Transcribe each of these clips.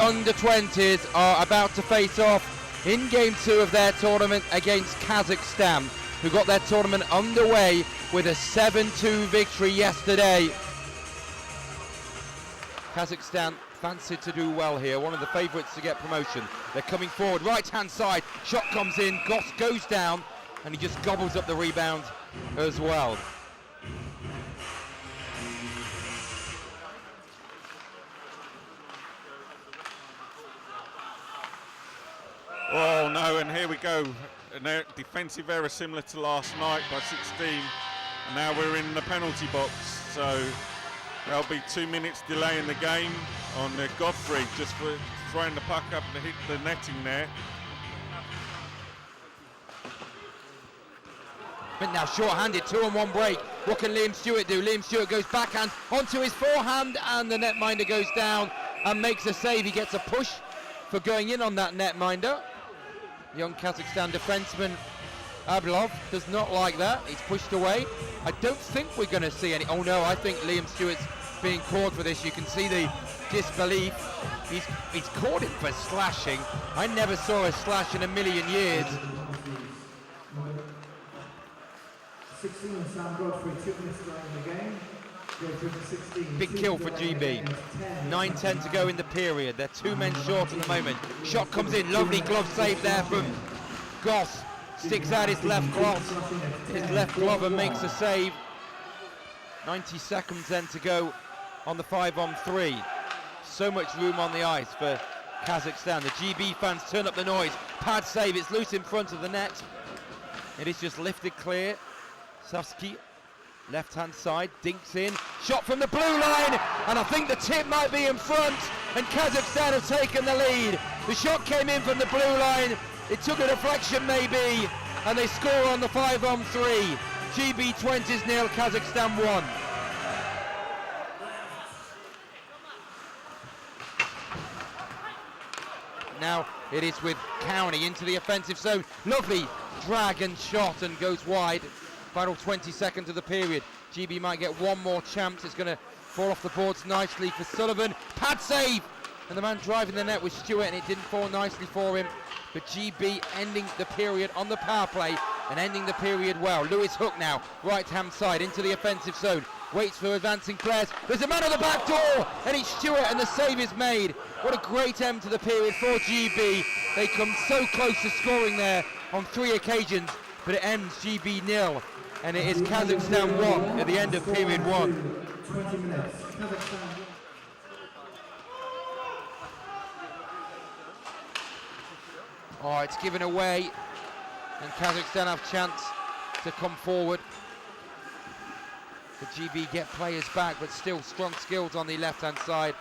under-20s are about to face off in Game 2 of their tournament against Kazakhstan, who got their tournament underway with a 7-2 victory yesterday. Kazakhstan fancied to do well here, one of the favourites to get promotion. They're coming forward, right-hand side, shot comes in, Goss goes down, and he just gobbles up the rebound as well. Oh no, and here we go. A defensive error similar to last night by 16. And now we're in the penalty box. So there'll be 2 minutes delay in the game on Godfrey, just for throwing the puck up to hit the netting there. But now short-handed, 2-on-1 break. What can Liam Stewart do? Liam Stewart goes backhand onto his forehand, and the netminder goes down and makes a save. He gets a push for going in on that netminder. Young Kazakhstan defenseman Ablov does not like that. He's pushed away. I don't think we're going to see any. Oh no, I think Liam Stewart's being called for this. You can see the disbelief. He's called him for slashing. I never saw a slash in a million years. 16 Sam Godfrey, 2 minutes left in the game. Big kill for GB. 9:10 to go in the period. They're 2 men short at the moment. Shot comes in, lovely glove save there from Goss. Sticks out his left glove and makes a save. 90 seconds then to go on the 5-on-3. So much room on the ice for Kazakhstan. The GB fans turn up the noise. Pad save, it's loose in front of the net. It is just lifted clear. Savsky, left-hand side, dinks in, shot from the blue line, and I think the tip might be in front, and Kazakhstan have taken the lead. The shot came in from the blue line, it took a deflection maybe, and they score on the 5-on-3. GB 20s 0, Kazakhstan 1. Now it is with Cowney into the offensive zone, lovely drag and shot and goes wide. Final 20 seconds of the period. GB might get one more chance. It's going to fall off the boards nicely for Sullivan. Pad save! And the man driving the net was Stewart, and it didn't fall nicely for him. But GB ending the period on the power play and ending the period well. Lewis Hook now, right-hand side into the offensive zone. Waits for advancing players. There's a man on the back door, and it's Stewart, and the save is made. What a great end to the period for GB. They come so close to scoring there on 3 occasions, but it ends GB 0. And it is Kazakhstan 1 at the end of period 1. 20 minutes. Kazakhstan. Oh, it's given away, and Kazakhstan have chance to come forward. The GB get players back, but still strong skills on the left-hand side.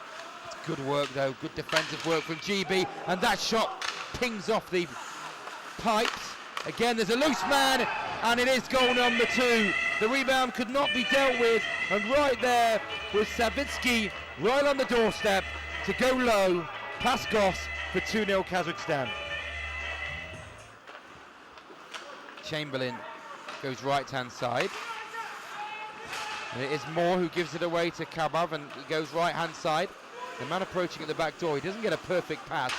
It's good work though, good defensive work from GB, and that shot pings off the pipes. Again, there's a loose man, and it is goal number 2. The rebound could not be dealt with, and right there was Savitsky right on the doorstep to go low, past Goss for 2-0 Kazakhstan. Chamberlain goes right-hand side. And it is Moore who gives it away to Kabab, and he goes right-hand side. The man approaching at the back door, he doesn't get a perfect pass.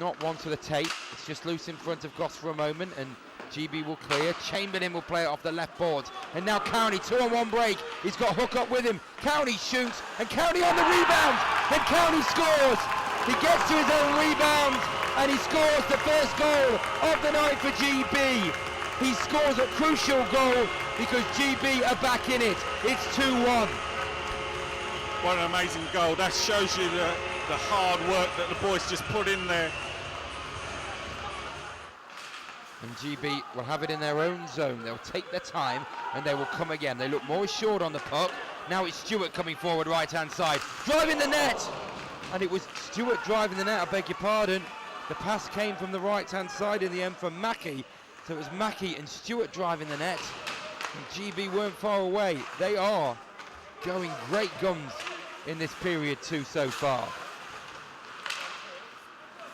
Not one to the tape. It's just loose in front of Goss for a moment, and GB will clear. Chamberlain will play it off the left boards. And now Cowney, 2-on-1 break. He's got Hook up with him. Cowney shoots, and Cowney on the rebound. And Cowney scores. He gets to his own rebound, and he scores the first goal of the night for GB. He scores a crucial goal because GB are back in it. It's 2-1. What an amazing goal. That shows you the hard work that the boys just put in there. And GB will have it in their own zone. They'll take their time and they will come again. They look more assured on the puck. Now it's Stewart coming forward right-hand side. Driving the net! And it was Stewart driving the net, I beg your pardon. The pass came from the right-hand side in the end from Mackey. So it was Mackey and Stewart driving the net. And GB weren't far away. They are going great guns in this period 2 so far.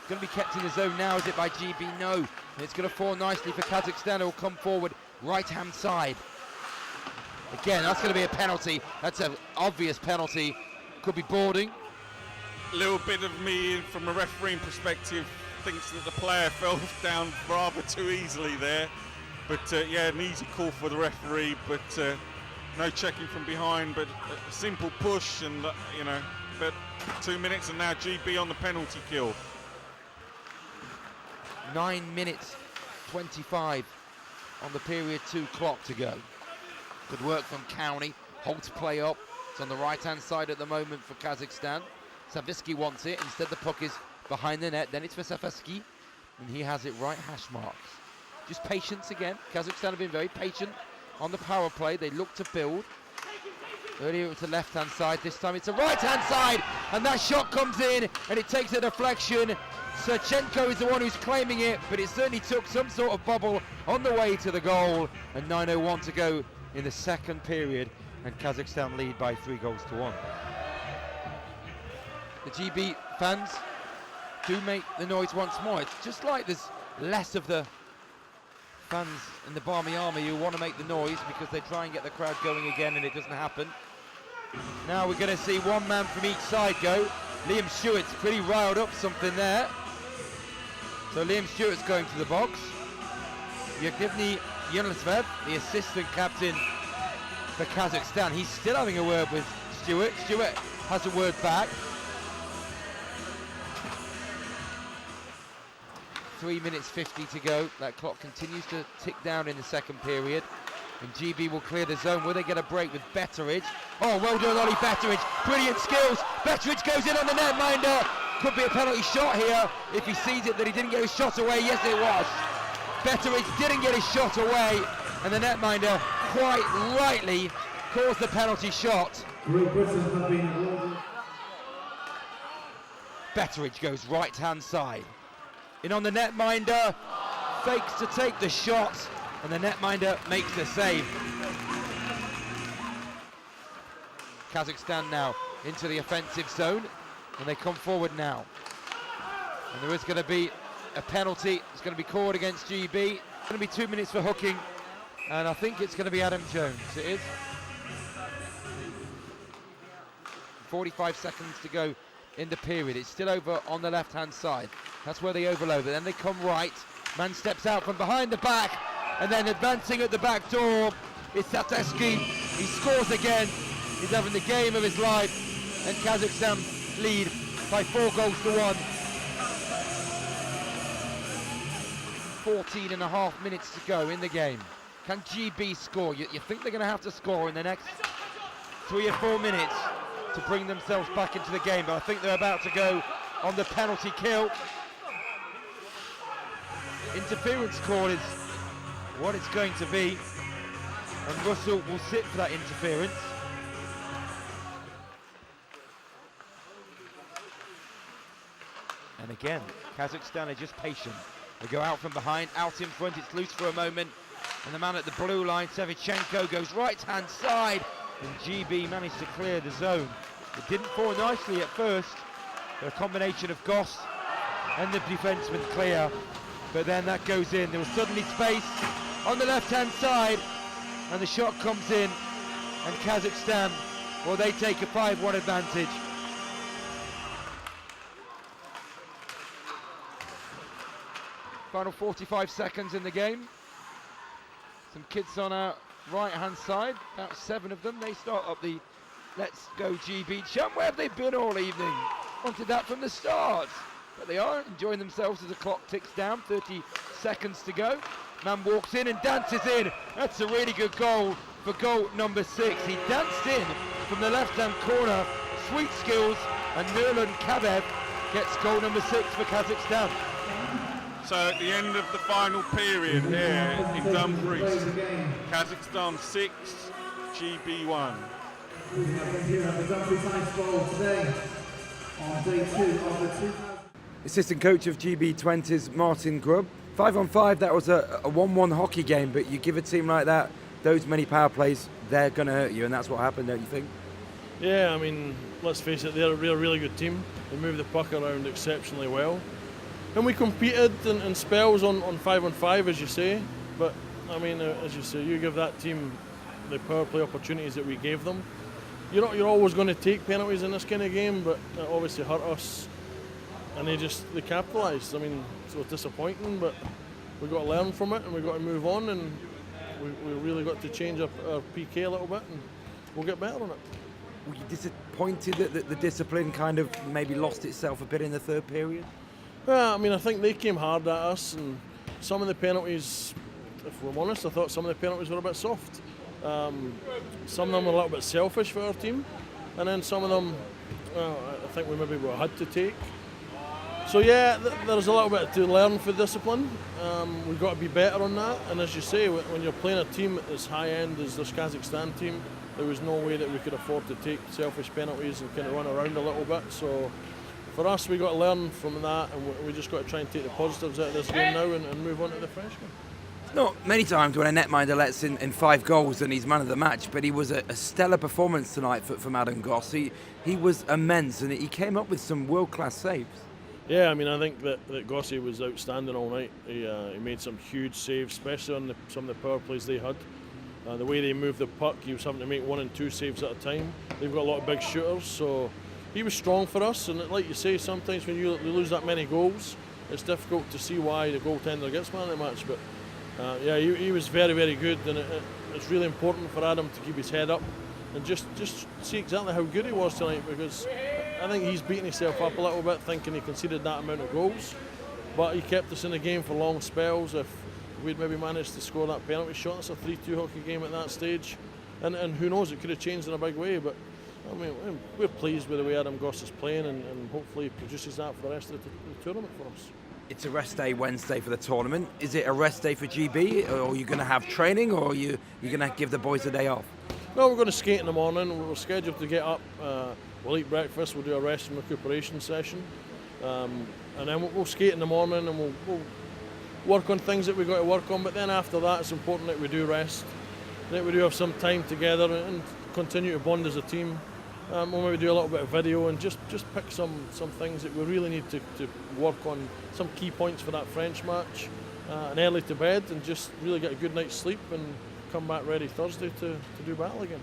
Going to be kept in the zone now, is it, by GB? No. And it's going to fall nicely for Kazakhstan, who will come forward right-hand side. Again, that's going to be a penalty. That's an obvious penalty. Could be boarding. little bit of me, from a refereeing perspective, thinks that the player fell down rather too easily there. But yeah, an easy call for the referee, but no checking from behind, but a simple push, and you know, but 2 minutes, and now GB on the penalty kill. 9 minutes 25 on the period 2 clock to go. Good work from County. Holds play up. It's on the right-hand side at the moment for Kazakhstan. Savitsky wants it. Instead, the puck is behind the net. Then it's for Savitsky, and he has it right hash marks. Just patience again. Kazakhstan have been very patient on the power play. They look to build. Earlier it was the left-hand side. This time it's the right-hand side, and that shot comes in, and it takes a deflection. Serchenko is the one who's claiming it, but it certainly took some sort of bubble on the way to the goal. And 9:01 to go in the second period, and Kazakhstan lead by 3-1. The GB fans do make the noise once more. It's just like there's less of the fans in the Barmy Army who want to make the noise because they try and get the crowd going again, and it doesn't happen. Now we're going to see one man from each side go. Liam Stewart's pretty riled up something there. So Liam Stewart's going to the box. Yevgeny Yunusov, the assistant captain for Kazakhstan, he's still having a word with Stewart. Stewart has a word back. 3 minutes 50 to go. That clock continues to tick down in the second period. And GB will clear the zone. Will they get a break with Betteridge? Oh, well done, Ollie Betteridge. Brilliant skills. Betteridge goes in on the netminder. Could be a penalty shot here if he sees it that he didn't get his shot away. Yes, it was. Betteridge didn't get his shot away, and the netminder quite rightly caused the penalty shot. Great Britain have been awarded. Betteridge goes right-hand side. In on the netminder, fakes to take the shot, and the netminder makes the save. Kazakhstan now into the offensive zone, and they come forward now. And there is going to be a penalty. It's going to be called against GB. It's going to be 2 minutes for hooking, and I think it's going to be Adam Jones. It is. 45 seconds to go in the period. It's still over on the left-hand side. That's where they overload, but then they come right. Man steps out from behind the back, and then advancing at the back door is Satesky. He scores again. He's having the game of his life, and Kazakhstan lead by 4-1. 14 and a half minutes to go in the game. Can GB score? You think they're going to have to score in the next 3 or 4 minutes to bring themselves back into the game, but I think they're about to go on the penalty kill. Interference call is what it's going to be, and Russell will sit for that interference. And again, Kazakhstan are just patient. They go out from behind, out in front, it's loose for a moment, and the man at the blue line, Sevchenko, goes right-hand side, and GB managed to clear the zone. It didn't fall nicely at first, but a combination of Goss and the defenseman clear, but then that goes in. There was suddenly space on the left-hand side, and the shot comes in, and Kazakhstan, well, they take a 5-1 advantage. Final 45 seconds in the game. Some kids on our right-hand side, about 7 of them. They start up the Let's Go GB chant. Where have they been all evening? Wanted that from the start. But they are enjoying themselves as the clock ticks down. 30 seconds to go. Man walks in and dances in. That's a really good goal for goal number 6. He danced in from the left-hand corner. Sweet skills, and Nurlan Kabev gets goal number 6 for Kazakhstan. So at the end of the final period here in Dumfries, Kazakhstan 6, GB 1. Here at the Dumfries Ice Bowl today on day 2 of the 2000. Assistant coach of GB20's Martin Grubb. 5-on-5, that was a 1-1 hockey game, but you give a team like that those many power plays, they're going to hurt you, and that's what happened, don't you think? Yeah, I mean, let's face it, they're a really good team. They move the puck around exceptionally well. And we competed in spells on 5-on-5, as you say. But, I mean, as you say, you give that team the power play opportunities that we gave them, you're always going to take penalties in this kind of game, but it obviously hurt us, and they capitalised. I mean, it was disappointing, but we got to learn from it, and we got to move on, and we really got to change our PK a little bit, and we'll get better on it. Were you disappointed that the discipline kind of maybe lost itself a bit in the third period? Yeah, I mean, I think they came hard at us, and some of the penalties, if we're honest, I thought some of the penalties were a bit soft. Some of them were a little bit selfish for our team, and then some of them, well, I think we maybe had to take. So yeah, there's a little bit to learn for discipline. We've got to be better on that, and as you say, when you're playing a team as high end as this Kazakhstan team, there was no way that we could afford to take selfish penalties and kind of run around a little bit. So for us, we got to learn from that, and we just got to try and take the positives out of this game now and move on to the French game. Not many times when a netminder lets in 5 goals and he's man of the match, but he was a stellar performance tonight from Adam Goss. He was immense, and he came up with some world-class saves. Yeah, I mean, I think that Gossi was outstanding all night. He made some huge saves, especially on some of the power plays they had. The way they moved the puck, he was having to make 1 and 2 saves at a time. They've got a lot of big shooters, so he was strong for us. And like you say, sometimes when you lose that many goals, it's difficult to see why the goaltender gets man of the match. But yeah, he was very, very good, and it's really important for Adam to keep his head up and just see exactly how good he was tonight, because I think he's beating himself up a little bit thinking he conceded that amount of goals, but he kept us in the game for long spells. If we'd maybe managed to score that penalty shot, it's a 3-2 hockey game at that stage, and who knows, it could have changed in a big way. But I mean, we're pleased with the way Adam Goss is playing, and hopefully he produces that for the rest of the tournament for us. It's a rest day Wednesday for the tournament. Is it a rest day for GB, or are you going to have training, or are you going to give the boys a day off? No, we're going to skate in the morning. We're scheduled to get up. We'll eat breakfast. We'll do a rest and recuperation session, and then we'll skate in the morning, and we'll work on things that we've got to work on. But then after that, it's important that we do rest, that we do have some time together and continue to bond as a team. We'll maybe do a little bit of video and just pick some things that we really need to work on, some key points for that French match, and early to bed, and just really get a good night's sleep and come back ready Thursday to do battle again.